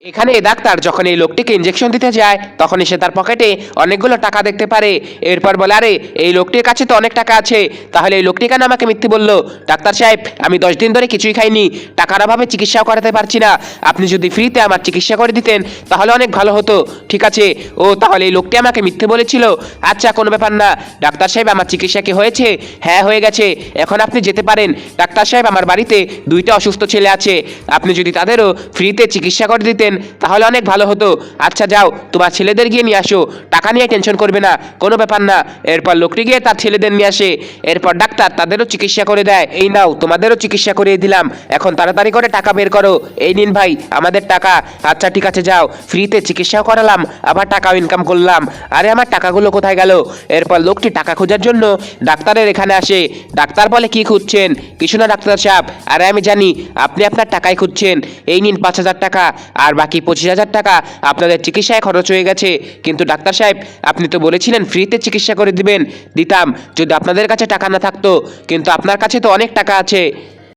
এখানে ডাক্তার যখন এই লোকটিকে ইঞ্জেকশন দিতে যায় তখনই সে তার পকেটে অনেকগুলো টাকা দেখতে পারে। এরপর বলে, আরে এই লোকটির কাছে তো অনেক টাকা আছে, তাহলে এই লোকটি কেন আমাকে মিথ্যে বললো? ডাক্তার সাহেব, আমি 10 দিন ধরে কিছুই খাইনি, টাকার অভাবে চিকিৎসাও করাতে পারছি না, আপনি যদি ফ্রিতে আমার চিকিৎসা করে দিতেন তাহলে অনেক ভালো হতো। ঠিক আছে, ও তাহলে এই লোকটি আমাকে মিথ্যে বলেছিল, আচ্ছা কোনো ব্যাপার না। ডাক্তার সাহেব, আমার চিকিৎসা কি হয়েছে? হ্যাঁ হয়ে গেছে, এখন আপনি যেতে পারেন। ডাক্তার সাহেব, আমার বাড়িতে 2টা অসুস্থ ছেলে আছে, আপনি যদি তাদেরও ফ্রিতে চিকিৎসা করে দিতেন তাহলে অনেক ভালো হতো। আচ্ছা যাও, তোমার ছেলেদের গিয়ে নিয়ে আসো, টাকা নিয়ে টেনশন করবে না, কোনো ব্যাপার না। এরপর লোকটি গিয়ে তার ছেলেদের নিয়ে আসে। এরপর ডাক্তার তাদেরও চিকিৎসা করে দেয়। এই নাও, তোমাদেরও চিকিৎসা করিয়ে দিলাম, এখন তাড়াতাড়ি করে টাকা বের করো। এই নিন ভাই আমাদের টাকা। আচ্ছা ঠিক আছে, যাও, ফ্রিতে চিকিৎসাও করালাম, আবার টাকাও ইনকাম করলাম। আরে আমার টাকাগুলো কোথায় গেল? এরপর লোকটি টাকা খোঁজার জন্য ডাক্তারের এখানে আসে। ডাক্তার বলে, কি খুঁজছেন? কিছু না ডাক্তার সাহেব, আরে আমি জানি আপনি আপনার টাকাই খুঁজছেন, এই নিন 5,000 টাকা, আর বাকি 25,000 টাকা আপনাদের চিকিৎসায় খরচ হয়ে গেছে। কিন্তু ডাক্তার সাহেব, আপনি তো বলেছিলেন ফ্রিতে চিকিৎসা করে দিবেন, দিতাম যদি আপনাদের কাছে টাকা না থাকতো, কিন্তু আপনার কাছে তো অনেক টাকা আছে।